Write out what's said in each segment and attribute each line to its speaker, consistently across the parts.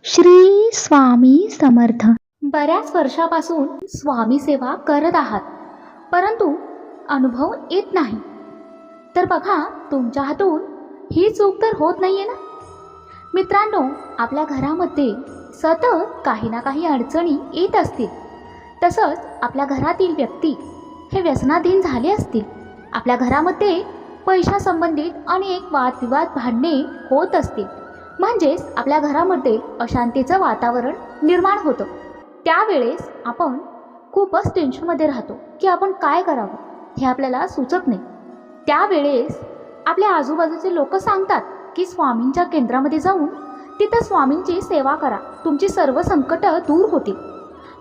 Speaker 1: श्री स्वामी समर्थ. बऱ्याच वर्षापासून स्वामी सेवा करत आहात, परंतु अनुभव येत नाही. तर बघा, तुमच्या हातून ही चूक तर होत नाहीये ना. मित्रांनो, आपल्या घरामध्ये सतत काही ना काही अडचणी येत असतील. तसंच आपल्या घरातील व्यक्ती हे व्यसनाधीन झाले असतील. आपल्या घरामध्ये पैशासंबंधित अनेक वादविवाद भांडणे होत असतील. म्हणजेच आपल्या घरामध्ये अशांतीचं वातावरण निर्माण होतं. त्यावेळेस आपण खूपच टेन्शनमध्ये राहतो की आपण काय करावं हे आपल्याला सुचत नाही. त्यावेळेस आपल्या आजूबाजूचे लोक सांगतात की स्वामींच्या केंद्रामध्ये जाऊन तिथं स्वामींची सेवा करा, तुमची सर्व संकटं दूर होतील.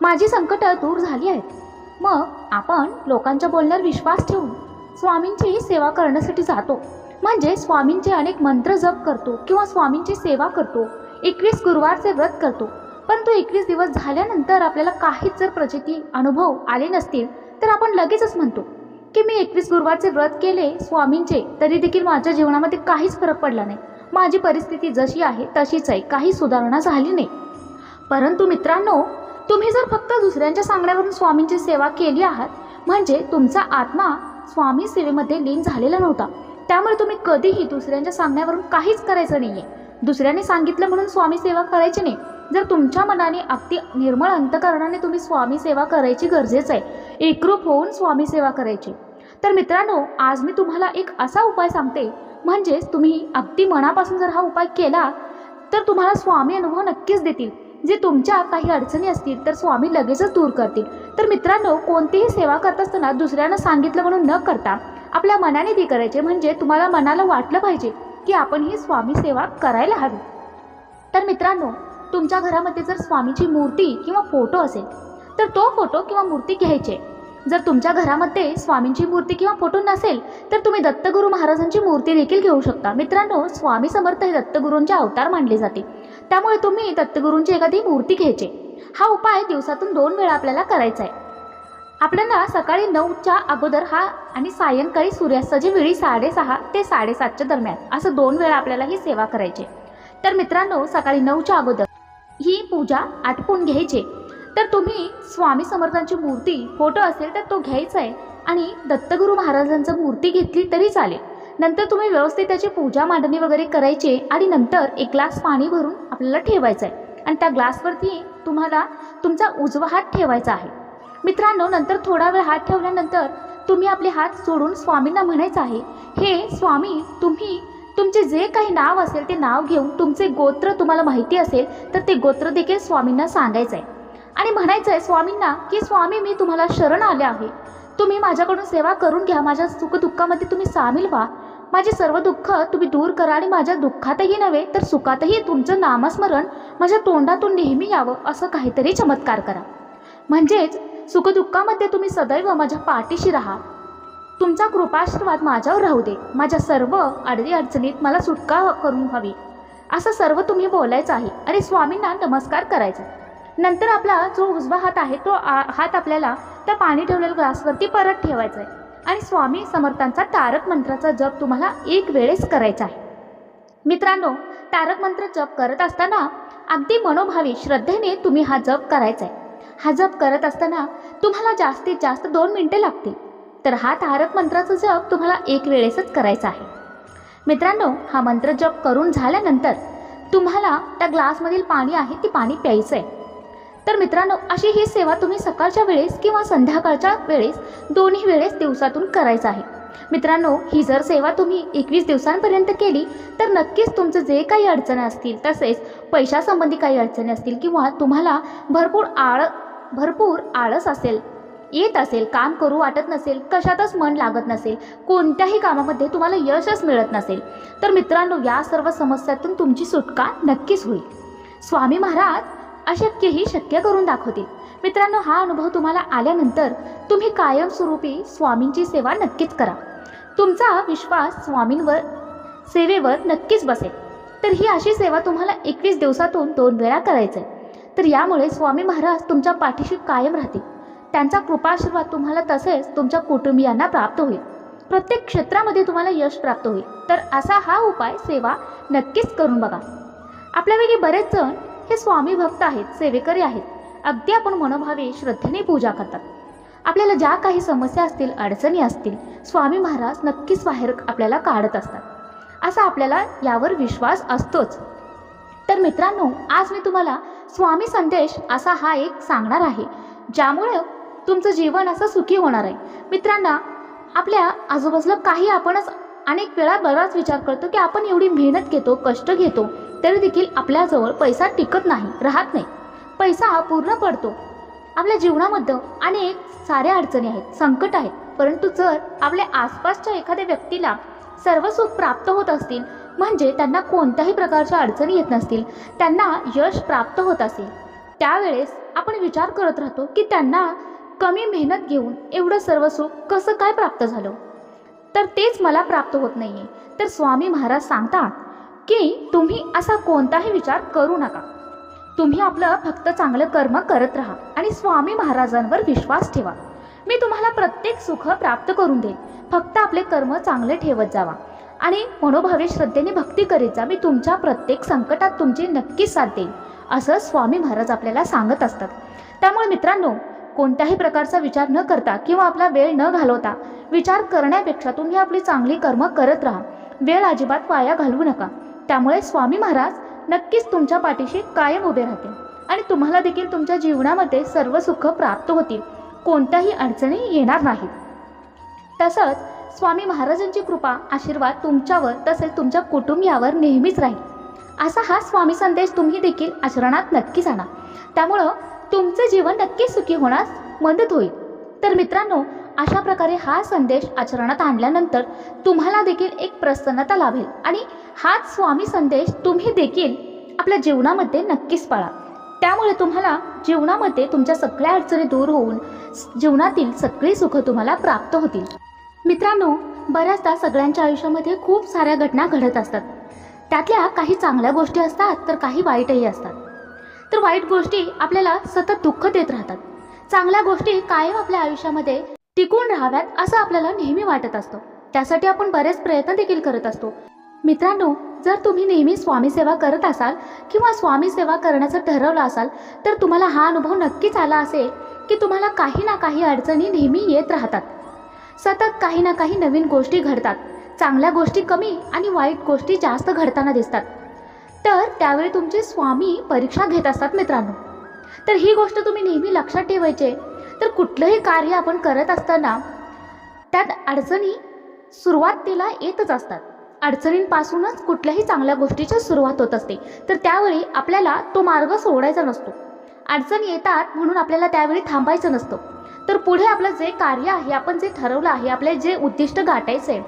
Speaker 1: माझी संकटं दूर झाली आहेत. मग आपण लोकांच्या बोलण्यावर विश्वास ठेवून स्वामींची सेवा करण्यासाठी जातो. म्हणजे स्वामींचे अनेक मंत्र जप करतो किंवा स्वामींची सेवा करतो. 21 गुरुवारचे व्रत करतो. परंतु 21 दिवस झाल्यानंतर आपल्याला काहीच जर प्रचिती अनुभव आले नसतील तर आपण लगेचच म्हणतो की मी 21 गुरुवारचे व्रत केले स्वामींचे, तरी देखील माझ्या जीवनामध्ये काहीच फरक पडला नाही. माझी परिस्थिती जशी आहे तशीच आहे, काही सुधारणा झाली नाही. परंतु मित्रांनो, तुम्ही जर फक्त दुसऱ्यांच्या सांगण्यावरून स्वामींची सेवा केली आहात, म्हणजे तुमचा आत्मा स्वामी सेवेमध्ये लीन झालेला नव्हता. त्यामुळे तुम्ही कधीही दुसऱ्यांच्या सांगण्यावरून काहीच करायचं नाही आहे. दुसऱ्याने सांगितलं म्हणून स्वामी सेवा करायची नाही. जर तुमच्या मनाने अगदी निर्मळ अंतःकरणाने तुम्ही स्वामी सेवा करायची गरजेचं आहे, एकरूप होऊन स्वामी सेवा करायची. तर मित्रांनो, आज मी तुम्हाला एक असा उपाय सांगते, म्हणजेच तुम्ही अगदी मनापासून जर हा उपाय केला तर तुम्हाला स्वामी अनुभव नक्कीच देतील. जे तुमच्या काही अडचणी असतील तर स्वामी लगेचच दूर करतील. तर मित्रांनो, कोणतीही सेवा करत असताना दुसऱ्यांना सांगितलं म्हणून न करता आपल्या मनाने ती करायचे. म्हणजे तुम्हाला मनाला वाटलं पाहिजे की आपण ही स्वामी सेवा करायला हवी. तर मित्रांनो, तुमच्या घरामध्ये जर स्वामीची मूर्ती किंवा फोटो असेल तर तो फोटो किंवा मूर्ती घ्यायचे. जर तुमच्या घरामध्ये स्वामींची मूर्ती किंवा फोटो नसेल तर तुम्ही दत्तगुरू महाराजांची मूर्ती देखील घेऊ शकता. मित्रांनो, स्वामी समर्थ हे दत्तगुरूंचे अवतार मानले जाते. त्यामुळे तुम्ही दत्तगुरूंची एखादी मूर्ती घ्यायची. हा उपाय दिवसातून 2 वेळा आपल्याला करायचा आहे. आपल्याला सकाळी 9च्या अगोदर हा आणि सायंकाळी सूर्यास्ताच्या वेळी 6:30 ते 7:30च्या दरम्यान असं 2 वेळा आपल्याला ही सेवा करायची. तर मित्रांनो, सकाळी 9च्या अगोदर ही पूजा आटपून घ्यायची. तर तुम्ही स्वामी समर्थांची मूर्ती फोटो असेल तर तो घ्यायचा आहे आणि दत्तगुरू महाराजांची मूर्ती घेतली तरी चालेल. नंतर तुम्ही व्यवस्थित त्याची पूजा मांडणी वगैरे करायची आणि नंतर 1 ग्लास पाणी भरून आपल्याला ठेवायचं आहे आणि त्या ग्लासवरती तुम्हाला तुमचा उजवा हात ठेवायचा आहे. मित्रांनो, नंतर थोडा वेळ हात ठेवल्यानंतर तुम्ही आपले हात सोडून स्वामींना म्हणायचं आहे, हे स्वामी, तुम्ही तुमचे जे काही नाव असेल ते नाव घेऊन तुमचे गोत्र तुम्हाला माहिती असेल तर ते गोत्र देखील स्वामींना सांगायचं आहे आणि म्हणायचं आहे स्वामींना की स्वामी, मी तुम्हाला शरण आले आहे. तुम्ही माझ्याकडून सेवा करून घ्या. माझ्या सुखदुःखामध्ये तुम्ही सामील व्हा. माझे सर्व दुःख तुम्ही दूर करा आणि माझ्या दुःखातही नव्हे तर सुखातही तुमचं नामस्मरण माझ्या तोंडातून नेहमी यावं, असं काहीतरी चमत्कार करा. म्हणजेच सुखदुःखामध्ये तुम्ही सदैव माझ्या पाठीशी राहा. तुमचा कृपाशीर्वाद माझ्यावर राहू दे. माझ्या सर्व अडचणीत मला सुटका करून हवी, असं सर्व तुम्ही बोलायचं आहे आणि स्वामींना नमस्कार करायचा. नंतर आपला जो उजवा हात आहे तो हात आपल्याला त्या पाणी ठेवलेल्या ग्लासवरती परत ठेवायचा आहे आणि स्वामी समर्थांचा तारक मंत्राचा जप तुम्हाला 1 वेळेस करायचा आहे. मित्रांनो, तारक मंत्र जप करत असताना अगदी मनोभावी श्रद्धेने तुम्ही हा जप करायचा आहे. हा जप करत असताना तुम्हाला जास्तीत जास्त 2 मिनिटे लागतील. तर हा तारक मंत्राचा जप तुम्हाला 1 वेळेसच करायचा आहे. मित्रांनो, हा मंत्र जप करून झाल्यानंतर तुम्हाला त्या ग्लासमधील पाणी आहे ते पाणी प्यायचं आहे. तर मित्रांनो, अशी ही सेवा तुम्ही सकाळच्या वेळेस किंवा संध्याकाळच्या वेळेस दोन्ही वेळेस दिवसातून करायचं आहे. मित्रांनो, ही जर सेवा तुम्ही 21 दिवसांपर्यंत केली तर नक्कीच तुमचं जे काही अडचणी असतील, तसेच पैशासंबंधी काही अडचणी असतील किंवा तुम्हाला भरपूर आळस येत असेल, काम करू वाटत नसेल, कशातच मन लागत नसेल, कोणत्याही कामामध्ये तुम्हाला यशच मिळत नसेल, तर मित्रांनो, या सर्व समस्यातून तुमची सुटका नक्कीच होईल. स्वामी महाराज अशक्यही शक्य करून दाखवतील. मित्रांनो, हा अनुभव तुम्हाला आल्यानंतर तुम्ही कायमस्वरूपी स्वामींची सेवा नक्कीच करा. तुमचा विश्वास स्वामींवर सेवेवर नक्कीच बसेल. तर ही अशी सेवा तुम्हाला 21 दिवसातून 2 वेळा करायचं आहे. तर यामुळे स्वामी महाराज तुमच्या पाठीशी कायम राहतील. त्यांचा कृपाशीर्वाद तुम्हाला तसेच तुमच्या कुटुंबियांना प्राप्त होईल. प्रत्येक क्षेत्रामध्ये तुम्हाला यश प्राप्त होईल. तर असा हा उपाय सेवा नक्कीच करून बघा. आपल्यापैकी बरेच जण हे स्वामी भक्त आहेत, सेवेकरी आहेत. अगदी आपण मनोभावे श्रद्धेने पूजा करतात. आपल्याला ज्या काही समस्या असतील, अडचणी असतील, स्वामी महाराज नक्कीच बाहेर आपल्याला काढत असतात. असा आपल्याला यावर विश्वास असतोच. तर मित्रांनो, आज मी तुम्हाला स्वामी संदेश असा हा एक सांगणार आहे, ज्यामुळे तुमचं जीवन असं सुखी होणार आहे. मित्रांनो, आपल्या आजूबाजूला काही आपणच अनेक वेळा बराच विचार करतो की आपण एवढी मेहनत घेतो, कष्ट घेतो, तरी देखील आपल्याजवळ पैसा टिकत नाही, राहत नाही. पैसा पूर्ण पडतो. आपल्या जीवनामध्ये अनेक साऱ्या अडचणी आहेत, संकट आहेत. परंतु जर आपल्या आसपासच्या एखाद्या व्यक्तीला सर्व सुख प्राप्त होत असतील, म्हणजे त्यांना कोणत्याही प्रकारच्या अडचणी येत नसतील, त्यांना यश प्राप्त होत असेल, त्यावेळेस आपण विचार करत राहतो की त्यांना कमी मेहनत घेऊन एवढं सर्व सुख कसं काय प्राप्त झालं, तर तेच मला प्राप्त होत नाही आहे. तर स्वामी महाराज सांगतात की तुम्ही असा कोणताही विचार करू नका. तुम्ही आपलं फक्त चांगलं कर्म करत राहा आणि स्वामी महाराजांवर विश्वास ठेवा. मी तुम्हाला प्रत्येक सुख प्राप्त करून देईन. फक्त आपले कर्म चांगले ठेवत जावा आणि मनोभावे श्रद्धेने भक्ती करीत जा. मी तुमच्या प्रत्येक संकटात तुमची नक्कीच साथ देईन, असं स्वामी महाराज आपल्याला सांगत असतात. त्यामुळे मित्रांनो, कोणत्याही प्रकारचा विचार न करता किंवा आपला वेळ न घालवता विचार करण्यापेक्षा तुम्ही आपली चांगली कर्म करत राहा. वेळ अजिबात वाया घालवू नका. त्यामुळे स्वामी महाराज नक्कीच तुमच्या पाठीशी कायम उभे राहतील आणि तुम्हाला देखील तुमच्या जीवनामध्ये सर्व सुख प्राप्त होतील, कोणत्याही अडचणी येणार नाहीत. तसंच स्वामी महाराजांची कृपा, आशीर्वाद तुमच्यावर तसेच तुमच्या कुटुंबियावर नेहमीच राहील. असा हा स्वामी संदेश तुम्ही देखील आचरणात नक्कीच आणा. त्यामुळं तुमचे जीवन नक्कीच सुखी होण्यास मदत होईल. तर मित्रांनो, अशा प्रकारे हा संदेश आचरणात आणल्यानंतर तुम्हाला देखील एक प्रसन्नता लाभेल आणि हाच स्वामी संदेश तुम्ही देखील आपल्या जीवनामध्ये नक्कीच पाळा. त्यामुळे तुम्हाला जीवनामध्ये तुमच्या सगळ्या अडचणी दूर होऊन जीवनातील सगळी सुख तुम्हाला प्राप्त होतील. मित्रांनो, बऱ्याचदा सगळ्यांच्या आयुष्यामध्ये खूप साऱ्या घटना घडत असतात. त्यातल्या काही चांगल्या गोष्टी असतात तर काही वाईटही असतात. तर वाईट गोष्टी आपल्याला सतत दुःख देत राहतात. चांगल्या गोष्टी कायम आपल्या आयुष्यामध्ये टिकून राहाव्यात असं आपल्याला नेहमी वाटत असतं. त्यासाठी आपण बरेच प्रयत्न देखील करत असतो. मित्रांनो, जर तुम्ही नेहमी स्वामी सेवा करत असाल किंवा स्वामी सेवा करण्याचं ठरवलं असाल, तर तुम्हाला हा अनुभव नक्कीच आला असेल की तुम्हाला काही ना काही अडचणी नेहमी येत राहतात. सतत काही ना काही नवीन गोष्टी घडतात. चांगल्या गोष्टी कमी आणि वाईट गोष्टी जास्त घडताना दिसतात. तर त्यावेळी तुमचे स्वामी परीक्षा घेत असतात मित्रांनो. तर ही गोष्ट तुम्ही नेहमी लक्षात ठेवायची. तर कुठलंही कार्य आपण करत असताना त्यात अडचणी सुरुवातीला येतच असतात. अडचणींपासूनच कुठल्याही चांगल्या गोष्टीची सुरुवात होत असते. तर त्यावेळी आपल्याला तो मार्ग सोडायचा नसतो. अडचणी येतात म्हणून आपल्याला त्यावेळी थांबायचं नसतं. तर पुढे आपलं जे कार्य आहे, आपण जे ठरवलं आहे, आपले जे उद्दिष्ट गाठायचं आहे,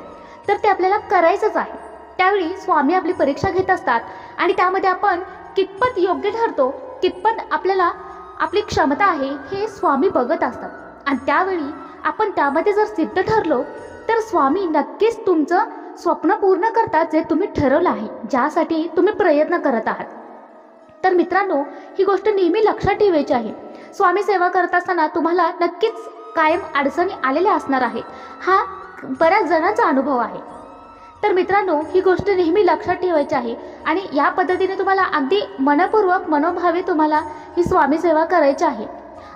Speaker 1: तर ते आपल्याला करायचंच आहे. त्यावेळी स्वामी आपली परीक्षा घेत असतात आणि त्यामध्ये आपण कितपत योग्य ठरतो, कितपत आपल्याला आपली क्षमता आहे, हे स्वामी बघत असतात. आणि त्यावेळी आपण त्यामध्ये जर सिद्ध ठरलो तर स्वामी नक्कीच तुमचं स्वप्न पूर्ण करतात, जे तुम्ही ठरवलं आहे, ज्यासाठी तुम्ही प्रयत्न करत आहात. तर मित्रांनो, ही गोष्ट नेहमी लक्षात ठेवायची आहे. स्वामी सेवा करत असताना तुम्हाला नक्कीच कायम अडचणी आलेल्या असणार आहेत. हा बऱ्याच जणांचा अनुभव आहे. तर मित्रांनो, ही गोष्ट नेहमी लक्षात ठेवायची आहे आणि या पद्धतीने तुम्हाला अगदी मनपूर्वक मनोभावे तुम्हाला ही स्वामी सेवा करायची आहे.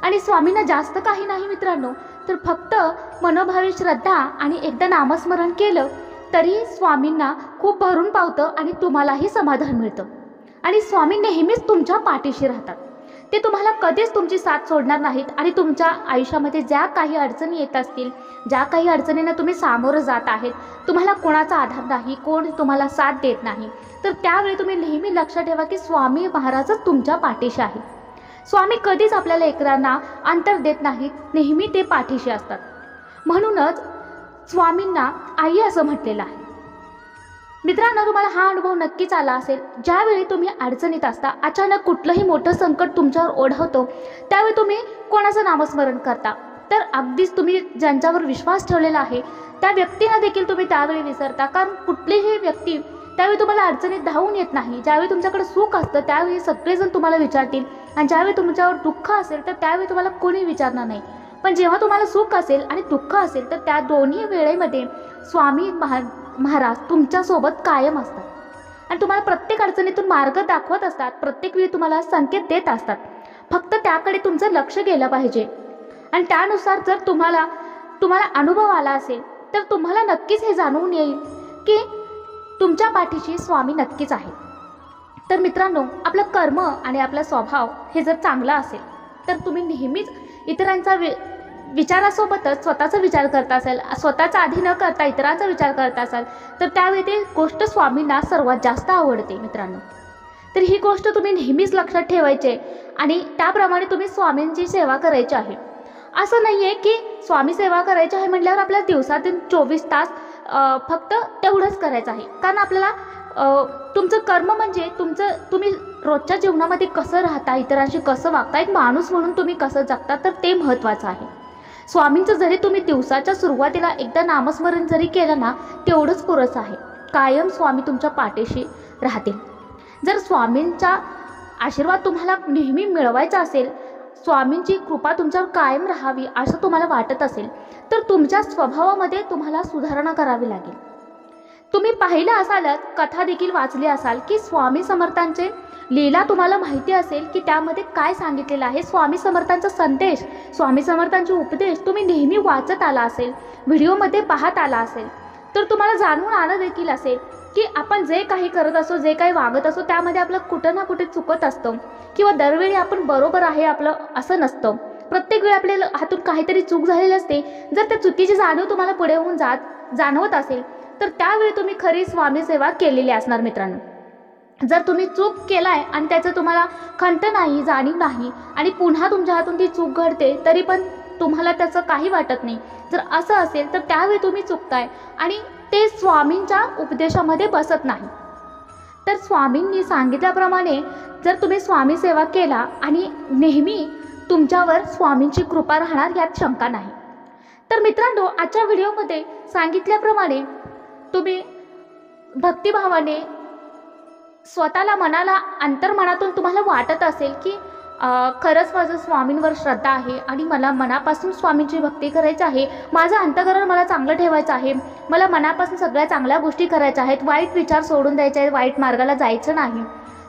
Speaker 1: आणि स्वामींना जास्त काही नाही मित्रांनो, तर फक्त मनोभावे श्रद्धा आणि एकदा नामस्मरण केलं तरी स्वामींना खूप भरून पावतं आणि तुम्हालाही समाधान मिळतं. आणि स्वामी नेहमीच तुमच्या पाठीशी राहतात. ते तुम्हाला कधीच तुमची साथ सोडणार नाहीत आणि तुमच्या आयुष्यामध्ये ज्या काही अडचणी येत असतील, ज्या काही अडचणींना तुम्ही सामोरं जात आहेत, तुम्हाला कोणाचा आधार नाही, कोण तुम्हाला साथ देत नाही, तर त्यावेळी तुम्ही नेहमी लक्षात ठेवा की स्वामी महाराजच तुमच्या पाठीशी आहे. स्वामी कधीच आपल्या लेकरांना अंतर देत नाहीत, नेहमी ते पाठीशी असतात. म्हणूनच स्वामींना आई असं म्हटलेलं आहे. मित्रांनो, तुम्हाला हा अनुभव नक्कीच आला असेल. ज्यावेळी तुम्ही अडचणीत असता, अचानक कुठलंही मोठं संकट तुमच्यावर ओढवतो, त्यावेळी तुम्ही कोणाचं नामस्मरण करता, तर अगदीच तुम्ही ज्यांच्यावर विश्वास ठेवलेला आहे त्या व्यक्तींना देखील तुम्ही त्यावेळी विसरता. कारण कुठलीही व्यक्ती त्यावेळी तुम्हाला अडचणीत धावून येत नाही. ज्यावेळी तुमच्याकडे सुख असतं त्यावेळी सगळेजण तुम्हाला विचारतील आणि ज्यावेळी तुमच्यावर दुःख असेल तर त्यावेळी तुम्हाला कोणी विचारणार नाही. पण जेव्हा तुम्हाला सुख असेल आणि दुःख असेल तर त्या दोन्ही वेळेमध्ये स्वामी महाराज तुमच्यासोबत कायम असतात आणि तुम्हाला प्रत्येक अडचणीतून मार्ग दाखवत असतात, प्रत्येक वेळी तुम्हाला संकेत देत असतात. फक्त त्याकडे तुमचं लक्ष गेलं पाहिजे. आणि त्यानुसार जर तुम्हाला अनुभव आला असेल तर तुम्हाला नक्कीच हे जाणवून येईल की तुमच्या पाठीशी स्वामी नक्कीच आहे. तर मित्रांनो, आपलं कर्म आणि आपला स्वभाव हे जर चांगला असेल तर तुम्ही नेहमीच इतरांचा विचारासोबतच स्वतःचा विचार करत असाल, स्वतःचा आधी न करता इतरांचा विचार करत असाल तर त्यावेळी ते गोष्ट स्वामींना सर्वात जास्त आवडते मित्रांनो. तर ही गोष्ट तुम्ही नेहमीच लक्षात ठेवायची आणि त्याप्रमाणे तुम्ही स्वामींची सेवा करायची आहे. असं नाही आहे की स्वामी सेवा करायची आहे म्हटल्यावर आपल्याला दिवसातून 24 तास फक्त तेवढंच करायचं आहे. कारण आपल्याला तुमचं कर्म म्हणजे तुम्ही रोजच्या जीवनामध्ये कसं राहता, इतरांशी कसं वागता, एक माणूस म्हणून तुम्ही कसं जगता, तर ते महत्त्वाचं आहे. स्वामींचं जरी तुम्ही दिवसाच्या सुरुवातीला एकदा नामस्मरण जरी केलं ना, तेवढंच पुरेसं आहे. कायम स्वामी तुमच्या पाठीशी राहतील. जर स्वामींचा आशीर्वाद तुम्हाला नेहमी मिळवायचा असेल, स्वामींची कृपा तुमच्यावर कायम राहावी असं तुम्हाला वाटत असेल तर तुमच्या स्वभावामध्ये तुम्हाला सुधारणा करावी लागेल. तुम्ही पाहिलं असालच, कथा देखील वाचली असाल की स्वामी समर्थांचे लीला तुम्हाला माहिती असेल की त्यामध्ये काय सांगितलेलं आहे. स्वामी समर्थांचा संदेश, स्वामी समर्थांचे उपदेश तुम्ही नेहमी वाचत आला असेल, व्हिडिओमध्ये पाहत आला असेल तर तुम्हाला जाणून आलं देखील असेल की आपण जे काही करत असो, जे काही वागत असो त्यामध्ये आपलं कुठं ना कुठे चुकत असतं किंवा दरवेळी आपण बरोबर आहे आपलं असं नसतं. प्रत्येक वेळी आपल्याला हातून काहीतरी चूक झालेली असते. जर त्या चुकीची जाणीव तुम्हाला पुढे होऊन जाणवत असेल तर त्यावेळी तुम्ही खरी स्वामी सेवा केलेली असणार मित्रांनो. जर तुम्ही चूक केलाय आणि त्याचं तुम्हाला खंत नाही, जाणीव नाही आणि पुन्हा तुमच्या हातून ती चूक घडते तरी पण तुम्हाला त्याचं काही वाटत नाही, जर असं असेल तर त्यावेळी तुम्ही चुकताय आणि ते स्वामींच्या उपदेशामध्ये बसत नाही. तर स्वामींनी सांगितल्याप्रमाणे जर तुम्ही स्वामी सेवा केला आणि नेहमी तुमच्यावर स्वामींची कृपा राहणार यात शंका नाही. तर मित्रांनो, आजच्या व्हिडिओमध्ये सांगितल्याप्रमाणे तुम्ही भक्तिभावाने स्वतःला मनाला अंतर्मनातून तुम्हाला वाटत असेल की खरंच माझं स्वामींवर श्रद्धा आहे आणि मला मनापासून स्वामींची भक्ती करायची आहे, माझं अंतःकरण मला चांगलं ठेवायचं आहे, मला मनापासून सगळ्या चांगल्या गोष्टी करायच्या आहेत, वाईट विचार सोडून द्यायचे आहेत, वाईट मार्गाला जायचं नाही.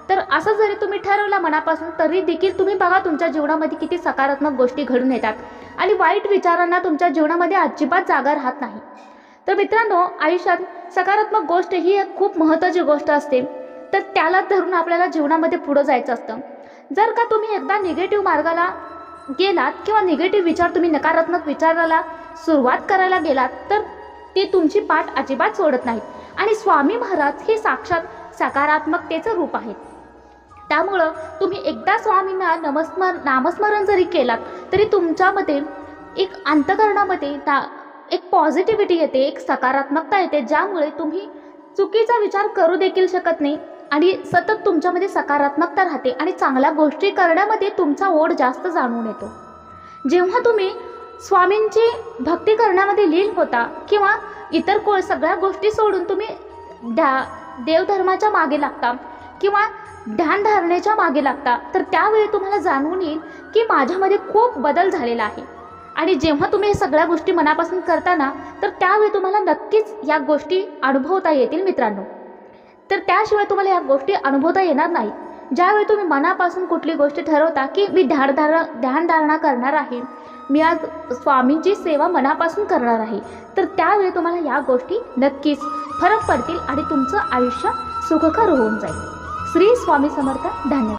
Speaker 1: तर असं जरी तुम्ही ठरवलं मनापासून तरी देखील तुम्ही बघा तुमच्या जीवनामध्ये किती सकारात्मक गोष्टी घडून येतात आणि वाईट विचारांना तुमच्या जीवनामध्ये अजिबात जागा राहत नाही. तर मित्रांनो, आयुष्यात सकारात्मक गोष्ट ही एक खूप महत्त्वाची गोष्ट असते. तर त्याला धरून आपल्याला जीवनामध्ये पुढं जायचं असतं. जर का तुम्ही एकदा निगेटिव्ह मार्गाला गेलात किंवा निगेटिव्ह विचार तुम्ही नकारात्मक विचाराला सुरुवात करायला गेलात तर ते तुमची पाठ अजिबात सोडत नाहीत आणि स्वामी महाराज हे साक्षात सकारात्मकतेचं रूप आहेत. त्यामुळं तुम्ही एकदा स्वामींना नामस्मरण जरी केलात तरी तुमच्यामध्ये एक अंतःकरणामध्ये एक पॉझिटिव्हिटी येते, एक सकारात्मकता येते, ज्यामुळे तुम्ही चुकीचा विचार करू देखील शकत नाही आणि सतत तुमच्यामध्ये सकारात्मकता राहते आणि चांगल्या गोष्टी करण्यामध्ये तुमचा ओढ जास्त जाणून येतो. जेव्हा तुम्ही स्वामींची भक्ती करण्यामध्ये लीन होता किंवा इतर सगळ्या गोष्टी सोडून तुम्ही देवधर्माच्या मागे लागता किंवा ध्यानधारणेच्या मागे लागता तर त्यावेळी तुम्हाला जाणवून येईल की माझ्यामध्ये खूप बदल झालेला आहे. आणि जेव्हा तुम्ही हे सगळ्या गोष्टी मनापासून करताना तर त्यावेळी तुम्हाला नक्कीच या गोष्टी अनुभवता येतील मित्रांनो. तर त्याशिवाय तुम्हाला या गोष्टी अनुभवता येणार नाही. ज्यावेळी तुम्ही मनापासून कुठली गोष्ट ठरवता की मी ध्यानधारणा करणार आहे, मी आज स्वामींची सेवा मनापासून करणार आहे, तर त्यावेळी तुम्हाला या गोष्टी नक्कीच फरक पडतील आणि तुमचं आयुष्य सुखकर होऊन जाईल. श्री स्वामी समर्थ. धन्यवाद.